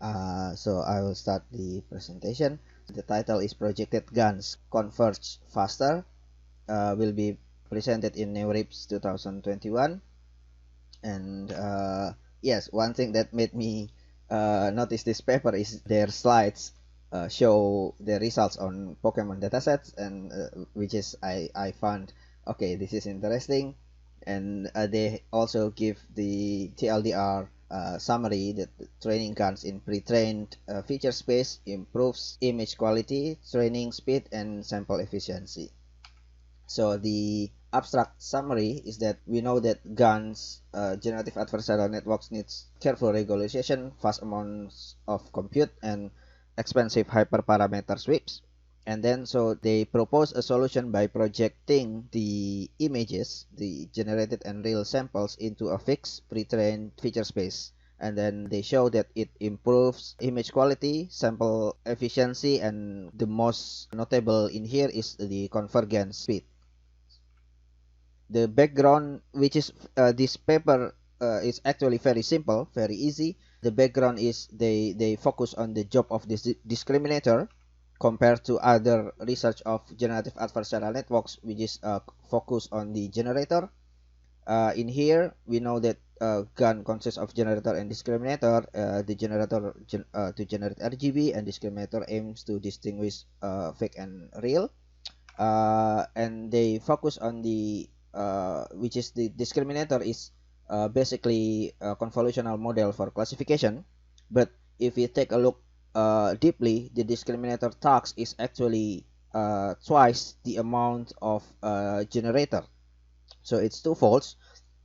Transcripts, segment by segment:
So I will start the presentation. The title is Projected Guns Converge Faster. Will be presented in NeoRIPS 2021. And yes, one thing that made me notice this paper is their slides show the results on Pokemon datasets, and which is I found okay, this is interesting. And they also give the TLDR summary that the training guns in pre-trained feature space improves image quality, training speed, and sample efficiency. So the abstract summary is that we know that GANs, generative adversarial networks, needs careful regularization, fast amounts of compute, and expensive hyperparameter sweeps. And then so they propose a solution by projecting the images, the generated and real samples, into a fixed pre-trained feature space. And then they show that it improves image quality, sample efficiency, and the most notable in here is the convergence speed. The background, which is this paper is actually very simple, very easy. The background is they focus on the job of this discriminator compared to other research of generative adversarial networks, which is focused on the generator. In here we know that GAN consists of generator and discriminator. The generator to generate RGB, and discriminator aims to distinguish fake and real. And they focus on the which is the discriminator is basically a convolutional model for classification. But if you take a look deeply, the discriminator task is actually twice the amount of generator. So it's twofold,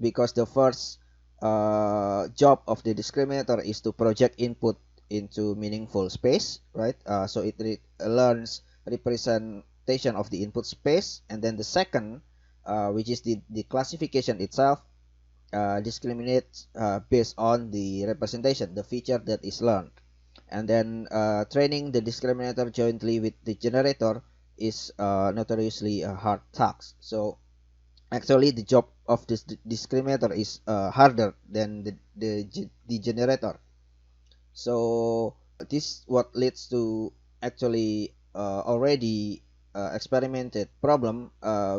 because the first job of the discriminator is to project input into meaningful space, right? So it learns representation of the input space, and then the second, which is the classification itself, discriminates based on the representation, the feature that is learned. And then training the discriminator jointly with the generator is notoriously a hard task. So actually the job of this discriminator is harder than the generator. So this what leads to actually already experimented problem,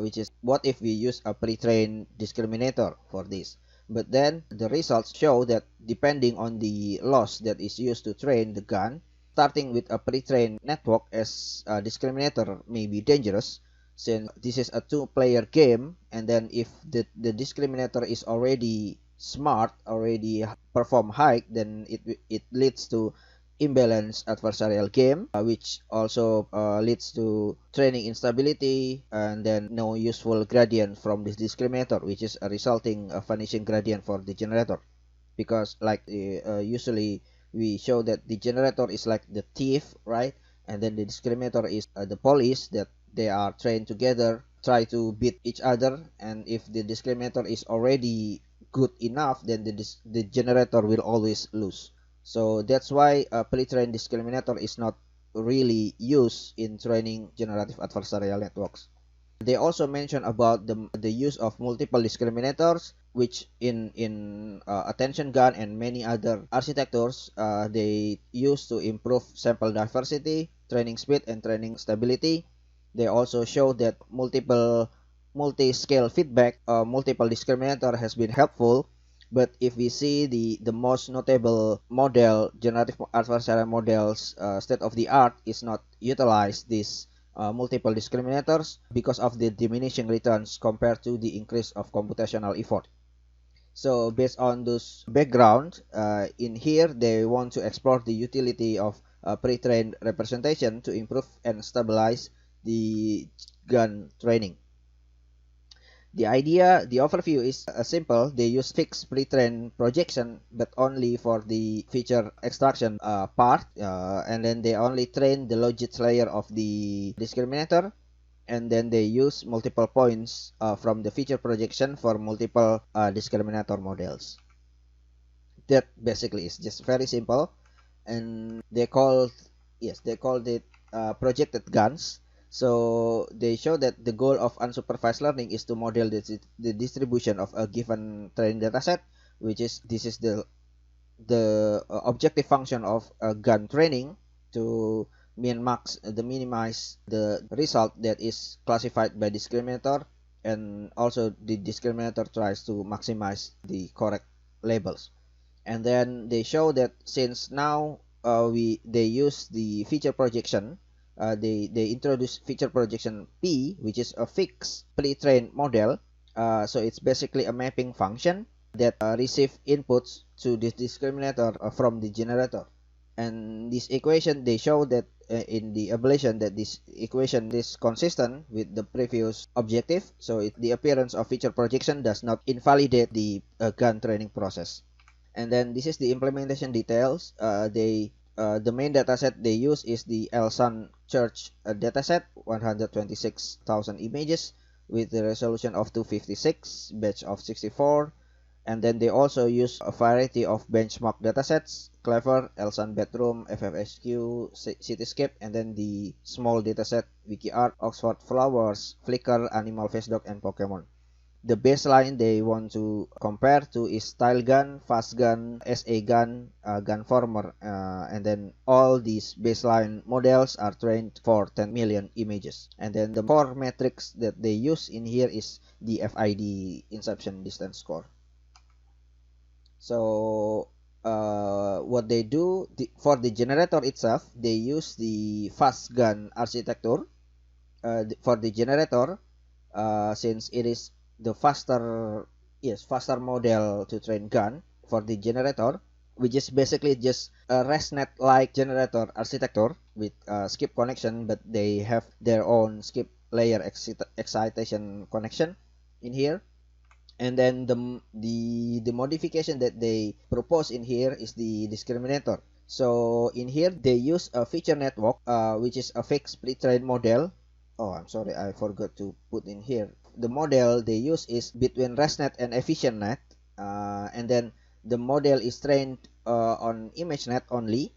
which is what if we use a pre-trained discriminator for this. But then the results show that depending on the loss that is used to train the gun, starting with a pre-trained network as a discriminator may be dangerous, since this is a two-player game. And then if the discriminator is already smart, already perform high, then it leads to imbalanced adversarial game, which also leads to training instability, and then no useful gradient from this discriminator, which is a resulting vanishing gradient for the generator. Because like usually we show that the generator is like the thief, right? And then the discriminator is the police, that they are trained together, try to beat each other. And if the discriminator is already good enough, then the generator will always lose. So that's why a pre-trained discriminator is not really used in training generative adversarial networks. They also mention about the use of multiple discriminators, which in attention gun and many other architectures they use to improve sample diversity, training speed, and training stability. They also show that multi-scale feedback, multiple discriminator has been helpful. But if we see the most notable model, generative adversarial models, state of the art is not utilized this multiple discriminators because of the diminishing returns compared to the increase of computational effort. So based on those background, in here they want to explore the utility of pre-trained representation to improve and stabilize the gun training. The overview is simple. They use fixed pre-trained projection, but only for the feature extraction part, and then they only train the logits layer of the discriminator, and then they use multiple points from the feature projection for multiple discriminator models. That basically is just very simple, and they called it projected guns. So they show that the goal of unsupervised learning is to model the distribution of a given training dataset, which is this is the objective function of GAN training to minimize the result that is classified by discriminator, and also the discriminator tries to maximize the correct labels. And then they show that since now they use the feature projection, they introduce feature projection P, which is a fixed pre-trained model. So it's basically a mapping function that receive inputs to this discriminator from the generator. And this equation, they show that in the ablation that this equation is consistent with the previous objective. So the appearance of feature projection does not invalidate the GAN training process. And then this is the implementation details. The main dataset they use is the Elsan Church dataset, 126,000 images with the resolution of 256, batch of 64. And then they also use a variety of benchmark datasets: Clever, Elsan Bedroom, FFSQ, Cityscape, and then the small dataset WikiArt, Oxford Flowers, Flickr, Animal FaceDoc, and Pokemon. The baseline they want to compare to is StyleGAN, FastGAN, SAGAN, GANformer, and then all these baseline models are trained for 10 million images. And then the core metrics that they use in here is the FID, inception distance score. So what they do for the generator itself, they use the FastGAN architecture for the generator, since it is the faster model to train GAN for the generator, which is basically just a ResNet-like generator architecture with skip connection, but they have their own skip layer excitation connection in here. And then the modification that they propose in here is the discriminator. So in here they use a feature network, which is a fixed pre-trained model. Oh, I'm sorry, I forgot to put in here. The model they use is between ResNet and EfficientNet, and then the model is trained on ImageNet only,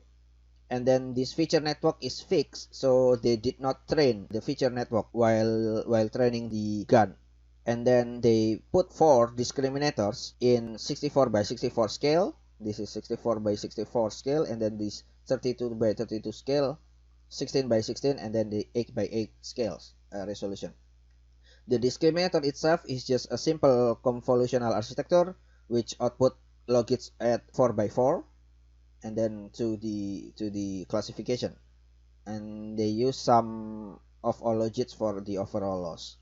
and then this feature network is fixed, so they did not train the feature network while training the GAN. And then they put 4 discriminators in 64 by 64 scale. This is 64 by 64 scale, and then this 32 by 32 scale, 16 by 16, and then the 8 by 8 scales resolution. The discriminator itself is just a simple convolutional architecture which output logits at 4 by 4, and then to the classification, and they use some of all logits for the overall loss.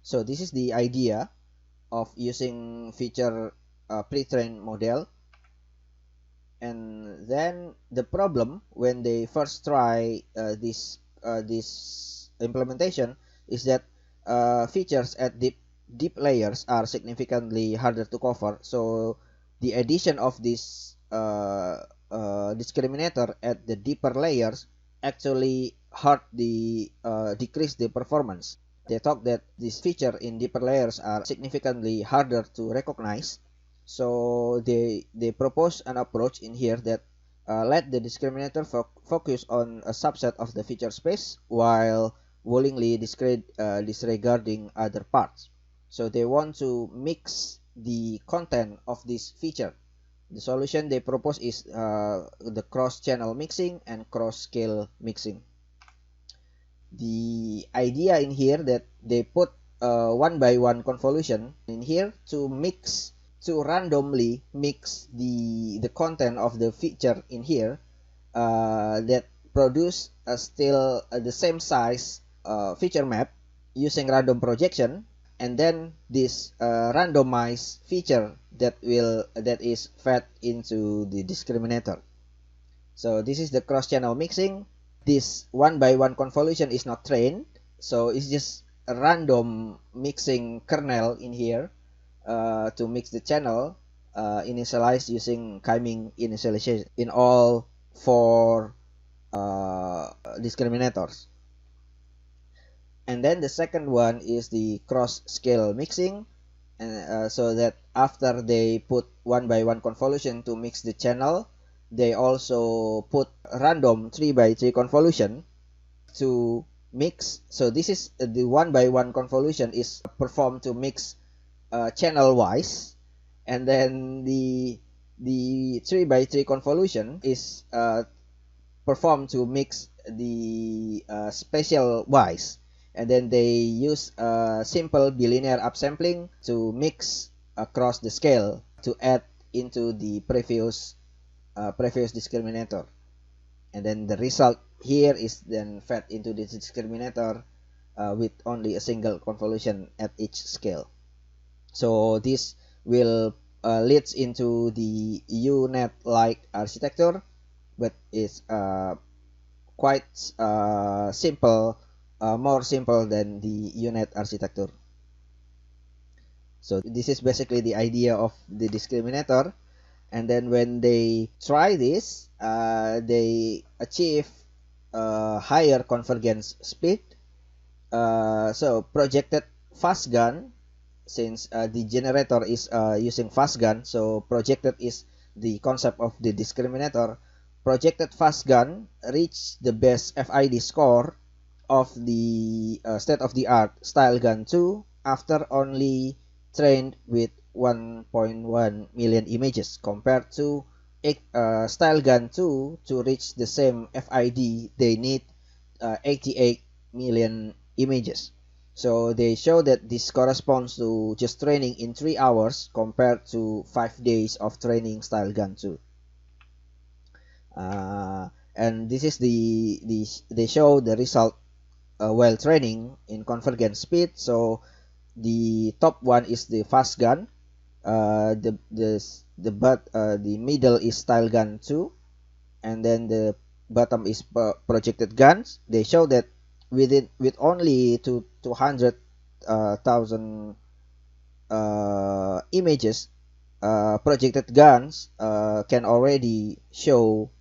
So this is the idea of using feature pre-trained model. And then the problem when they first try this implementation is that features at deep layers are significantly harder to cover. So the addition of this discriminator at the deeper layers actually decrease the performance. They thought that this feature in deeper layers are significantly harder to recognize. So they propose an approach in here that let the discriminator focus on a subset of the feature space while willingly disregarding other parts. So they want to mix the content of this feature. The solution they propose is the cross-channel mixing and cross-scale mixing. The idea in here that they put 1-by-1 convolution in here to randomly mix the content of the feature in here that produce still the same size feature map using random projection, and then this randomized feature that is fed into the discriminator. So this is the cross-channel mixing. This 1-by-1 convolution is not trained, so it's just a random mixing kernel in here to mix the channel, initialized using Kaiming initialization in all 4 discriminators. And then the second one is the cross-scale mixing, and so that after they put 1-by-1 convolution to mix the channel, they also put random 3-by-3 convolution to mix. So this is the 1-by-1 convolution is performed to mix channel wise, and then the the 3x3 convolution is performed to mix the spatial wise, and then they use simple bilinear upsampling to mix across the scale to add into the previous discriminator, and then the result here is then fed into this discriminator with only a single convolution at each scale. So this will leads into the U-Net-like architecture, but it's quite simple, more simple than the U-Net architecture. So this is basically the idea of the discriminator. And then when they try this, they achieve higher convergence speed. So projected fast gun, since the generator is using fast gun, so projected is the concept of the discriminator. Projected fast gun reached the best FID score of the state-of-the-art Style Gun 2 after only trained with 1.1 million images, compared to Style Gun 2 to reach the same FID they need 88 million images. So they show that this corresponds to just training in 3 hours compared to 5 days of training Style Gun 2. And this is they show the result while training in convergence speed. So the top one is the fast gun, the middle is Style Gun 2, and then the bottom is projected guns. They show that with only 200,000 images, projected guns can already show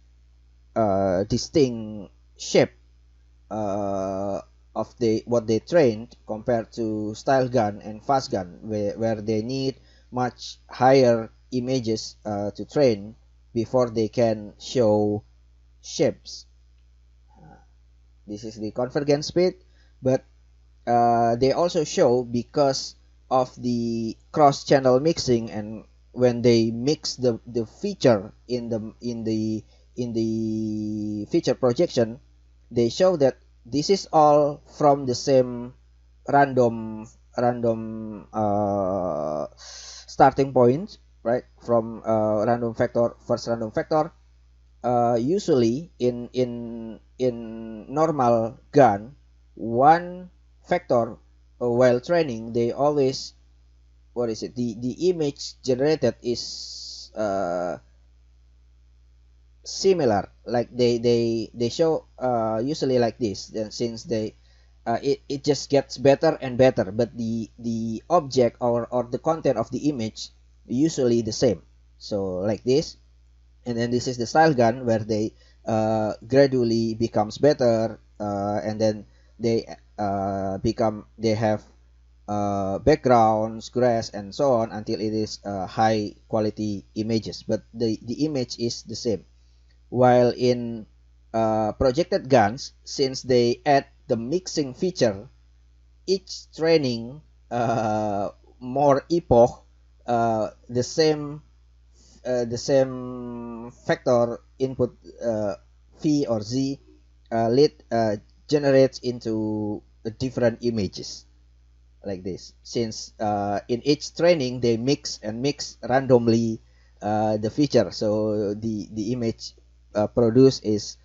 distinct shape of what they trained, compared to Style Gun and fast gun, where they need much higher images to train before they can show shapes. This is the convergence speed, but they also show, because of the cross-channel mixing, and when they mix the feature in the feature projection, they show that this is all from the same random starting point, right? From first random factor. Usually in normal gun, one factor while training, they always, the image generated is similar, like they show usually like this. Then since it just gets better and better, but the object or the content of the image usually the same. So like this. And then this is the Style Gun, where they gradually becomes better, and then they have backgrounds, grass, and so on, until it is high quality images, but the image is the same. While in projected guns, since they add the mixing feature, each training more epoch, the same factor input phi or z generates into different images, like this. Since in each training they mix randomly the feature, so the image produced is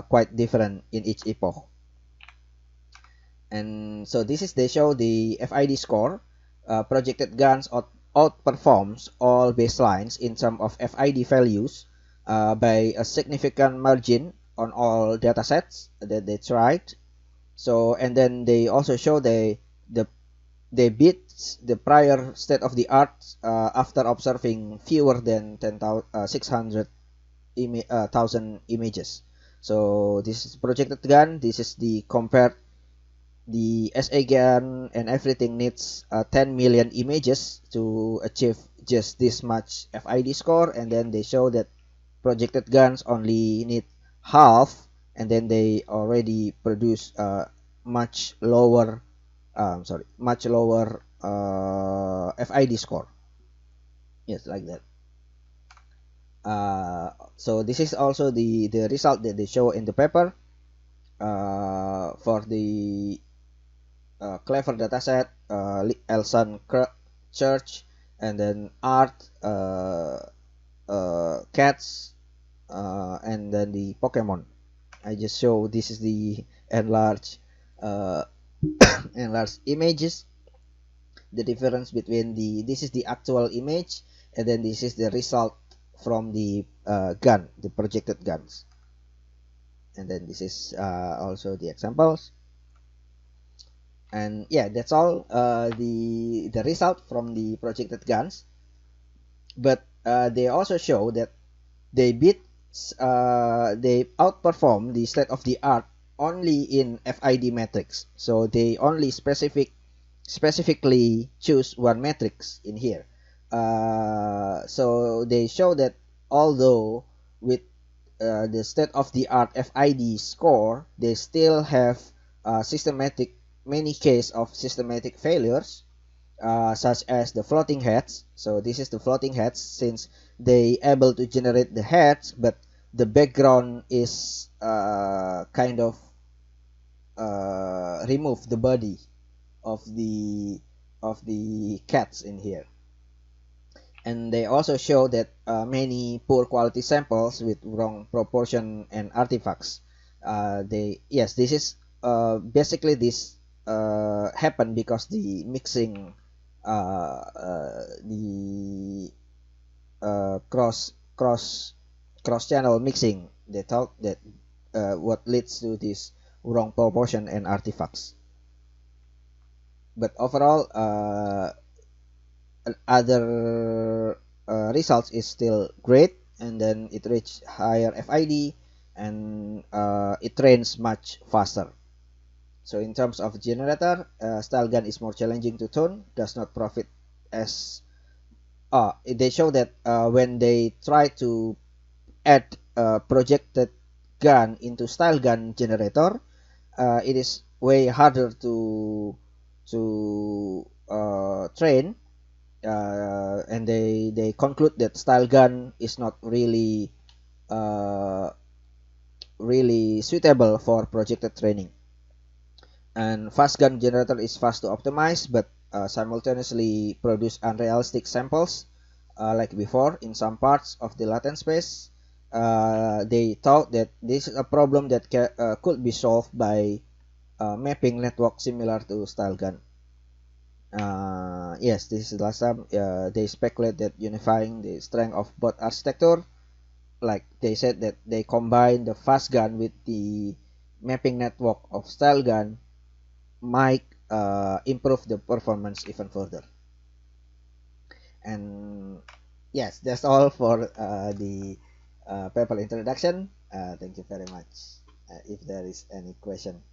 quite different in each epoch. And so this is, they show the FID score. Projected guns outperforms all baselines in terms of FID values by a significant margin on all datasets that they tried. So, and then they also show they beat the prior state of the art after observing fewer than 600,000 images. So this is projected gun. This is the compared. The SA gun and everything needs 10 million images to achieve just this much FID score, and then they show that projected guns only need half, and then they already produce much lower FID score. Yes, like that. So this is also the result that they show in the paper for the Clever dataset, Elson Church, and then Art, Cats, and then the Pokemon. I just show this is the enlarged uh, enlarged images. The difference between this is the actual image, and then this is the result from the gun, the projected guns. And then this is also the examples. And yeah, that's all the result from the projected guns. But they also show that they they outperform the state of the art only in FID metrics. So they only specifically choose one matrix in here. So they show that although with the state of the art FID score, they still have many case of systematic failures, such as the floating heads. So this is the floating heads, since they able to generate the heads, but the background is kind of remove the body of the cats in here. And they also show that many poor quality samples with wrong proportion and artifacts. This is basically this happened because the mixing, the cross channel mixing. They thought that what leads to this wrong proportion and artifacts. But overall, other results is still great, and then it reached higher FID, and it trains much faster. So in terms of generator, Stylegun is more challenging to tune, does not profit as they show that when they try to add projected gun into Stylegun generator, it is way harder to train, and they conclude that Stylegun is not really really suitable for projected training. And Fastgun generator is fast to optimize, but simultaneously produce unrealistic samples like before in some parts of the latent space. They thought that this is a problem that could be solved by mapping network similar to Stylegun. Yes, this is the last time they speculate that unifying the strength of both architecture, like they said that they combine the Fastgun with the mapping network of Stylegun, might improve the performance even further. And yes, that's all for the paper introduction. Thank you very much. If there is any question.